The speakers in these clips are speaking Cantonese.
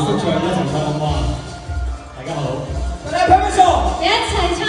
識唱一齊唱好嘛？大家好，大家拍拍手，一齊唱。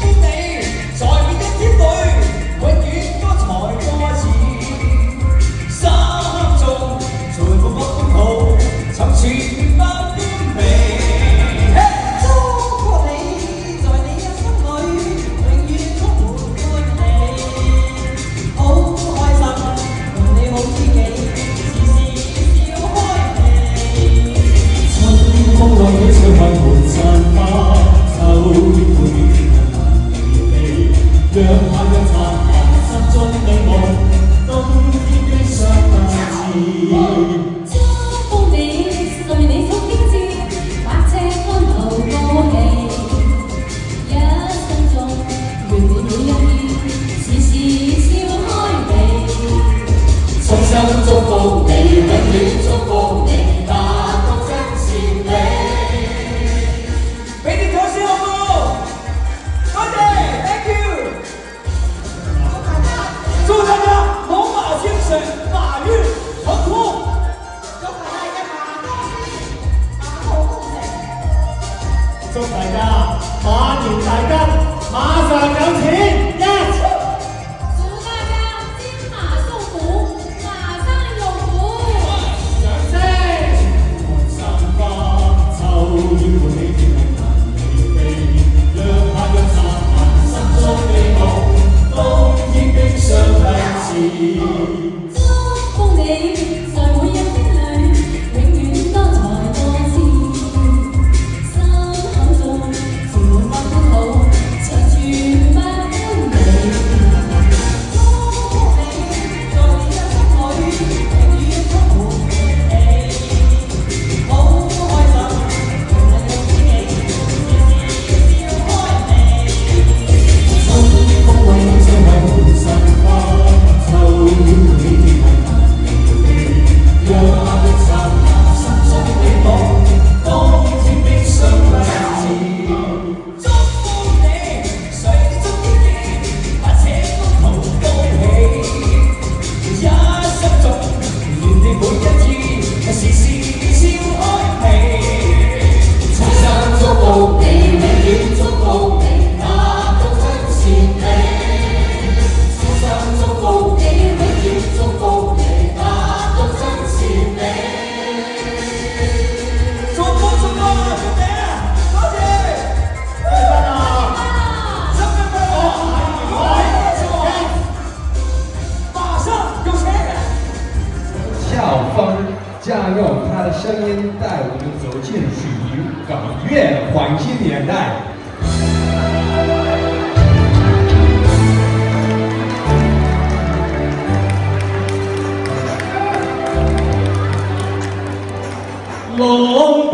你在你的天裏，永遠多才多姿，心中隨風不歡好，沉潛不歡美。祝福你，在你嘅心裏，永遠充滿歡喜，好開心，同你好知己，時時笑開眉。春風浪起，笑看滿山花，秋月會難離別，讓下一燦爛心中的夢，冬天的相似。祝福你，在你衝天志，百尺竿頭過期，一生中願你每一天，時時笑開眉。衷心祝福你，永遠祝福你，那個真善美。俾啲掌聲好唔好？多謝 ，thank you。祝大家龍馬精神，馬運騰空。祝大家馬好工程。祝大家馬年大吉，馬上有錢，yes！祝大家金馬送虎，馬上有福。掌聲！看山花，秋月喚起天空難離避，讓下一燦爛心中的夢，冬天的相似。祝福你，在每日的裏，永遠多才多姿，心口中充滿百歡好，長存百歡美。祝福你，在你嘅心裏，永遠充滿歡喜，好開心，同你好知己，時時笑開眉。春風為你相為滿山花，秋月喚起天空難離避，讓下一燦爛心中的夢，冬天的相似。祝福你，誰中天意，百尺竿頭高起，一生中願你每一天，時時笑開眉。衷心祝福你，永遠祝福你，那個真善美。衷心祝福你，永遠祝福你，那個真善美。祝福祝福，祝你啊！多謝，生日快樂！馬上有錢。校方将用他的声音带我们走进属于港乐黄金年代。浪奔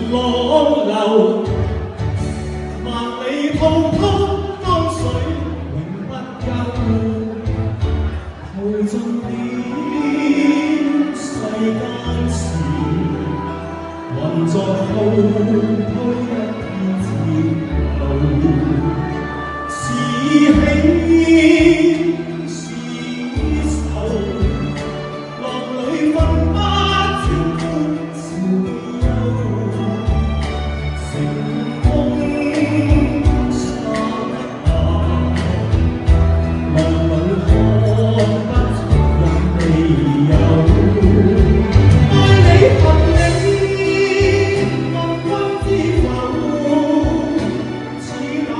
浪流，萬里滔滔江水永不休。淘盡了世間事，混作滔滔一片潮流。是喜是愁，浪裏分不清歡笑憂。成功差一下，夢裏看不出人未有。愛你憑你問君知否？似那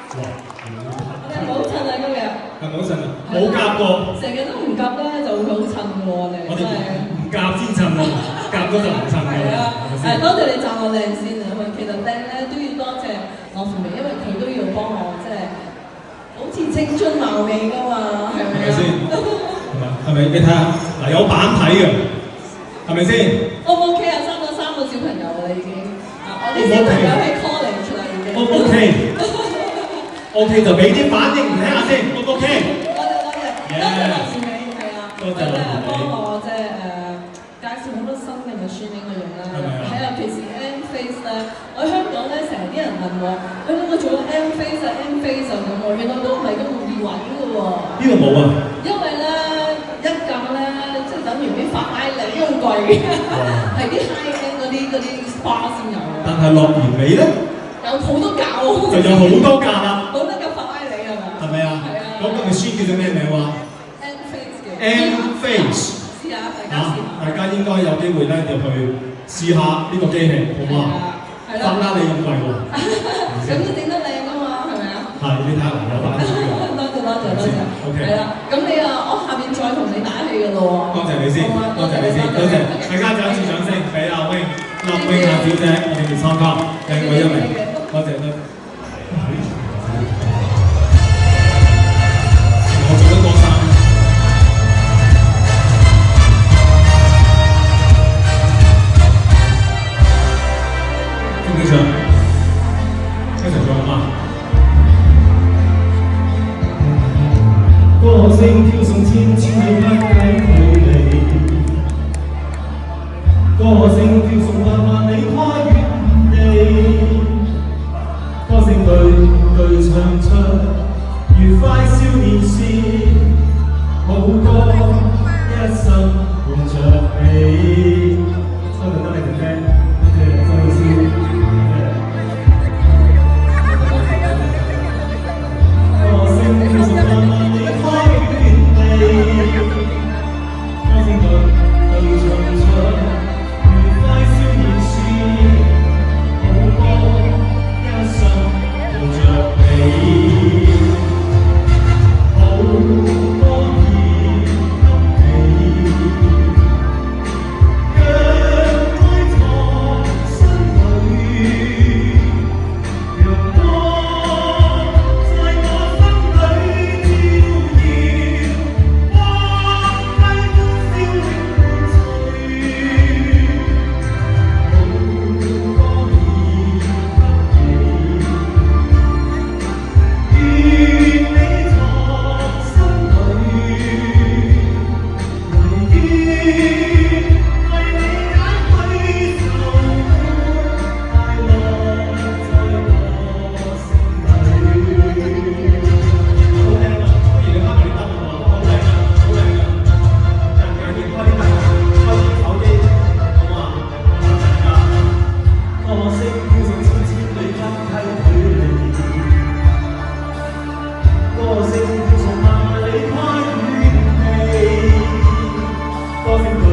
我哋好襯啊今日，係咪好襯啊？冇夾過，成日都唔夾咧就會好襯喎，我哋我哋真係。唔夾先襯啊，夾咗就唔襯㗎係啊啦，係咪，先？多謝你讚我靚先啊！喂，其實靚咧都要多謝羅富明，因為佢都要幫我即係好似青春貌美噶嘛，係咪啊？係咪先？係咪？你睇下嗱，有版睇嘅，係咪先？ O 唔 OK 啊？生咗3個小朋友啦已經，我啲小朋友係 college 啦已經。O OK OK 就俾啲反應睇下先，O OK？多謝羅富明，係啊，多謝羅富美幫我即係介紹好多新嘅 machine 我用啦，係咪啊係啊，尤其是 M face 咧，我喺香港咧成日啲人問我，喂我做咗 M face 啊 M face 啊咁喎，原來都唔係咁容易揾嘅喎。呢個冇啊，因為咧一架咧，即係等於啲法拉利咁貴，係啲 high end 嗰啲 spa 先有嘅。但係樂兒美咧有好多架喎，就有好多架啦，好多架法拉利係咪？係咪啊？係啊。嗰個 machine 叫做咩名話 M face 嘅。 ？M Face 試下大家啊試，大家應該有機會咧就去試下呢個機器，好唔好啊？係啦。法拉利咁貴喎，咁都整得靚㗎嘛，係咪啊？係你睇下有版主㗎。多謝。 OK 係啦，咁你啊，我下邊再同你打氣㗎咯喎。多謝你先，多謝你先，多謝大家就一次掌聲俾阿 Wing，林詠霞小姐，我哋嘅參加，靚女一名，多謝多謝。我做咗過生，知唔知唱？一齊唱嘛！歌聲飄送千千里不計距離，歌聲飄送百萬里跨遠地，歌聲句句唱出愉快少年時，好歌一生伴着你。多謝多謝姐姐，多謝周老師。歌聲飄送百萬里跨遠地，歌聲句句唱出愉快少年時，好歌一生伴着你，好歌已給你，讓愛藏心裏，讓光在我心裏照耀，光輝歡笑永垂，好歌已給你，願你藏心裏，唯願為你解開愁苦，快樂在我心裏。好靚啊！不如你開埋啲燈喎，好靚啊，好靚啊！人嘅開啲燈，開啲手機，好嘛？大家歌聲飄送千千里不計距離，歌聲飄送萬里跨遠地，歌聲句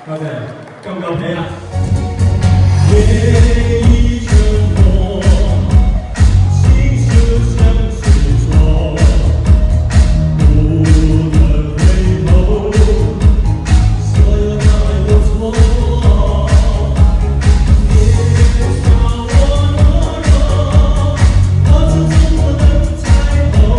多謝，夠唔夠皮啊？夜已沉默，心事像执着，不能回頭，所有愛都錯。別叫我懦弱，我始終不能抬頭，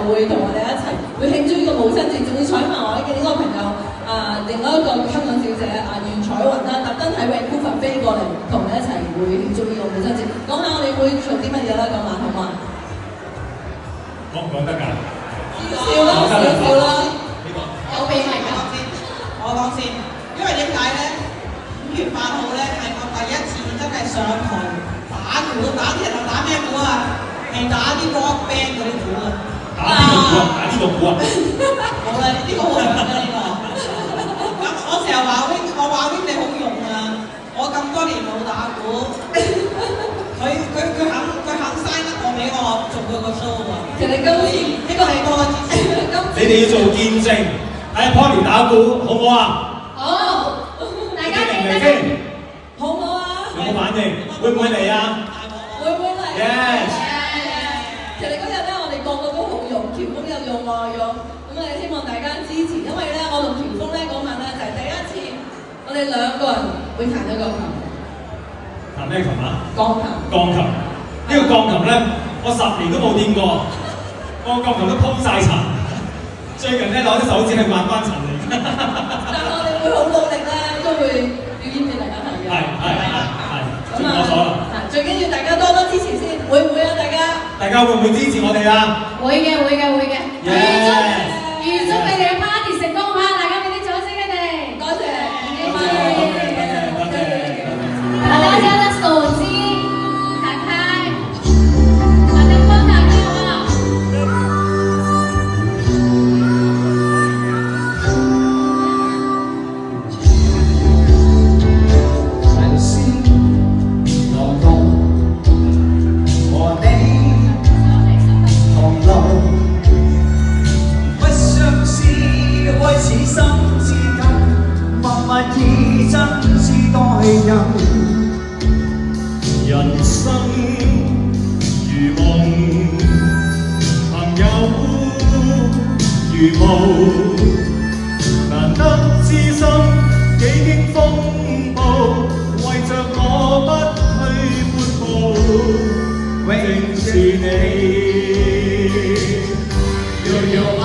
每個人生難過。其實嗰日支持，因為咧我同田豐咧嗰晚咧就係第一次，我哋兩個人會彈一個琴，彈咩琴啊？鋼琴。鋼琴。呢個鋼琴咧，我10年都冇掂過，個鋼琴都鋪晒塵。最近咧攞啲手指去抹翻塵嚟。但係我哋會好努力咧，都會表演俾大家睇嘅。係。咁啊，最緊要大家多多支持先，會唔會啊？大家會唔會支持我哋啊？會嘅。Yes 預祝你哋嘅 party 成功嚇！大家俾啲掌聲佢哋，多謝。大家的手機打開，把燈光打開好不好？晨曦流動，和你同路，不相思開始心之近，默默以真知待人。人生如夢，朋友如霧，難得知心，幾經風暴，為着我不退半步，正是你，遙遙愛。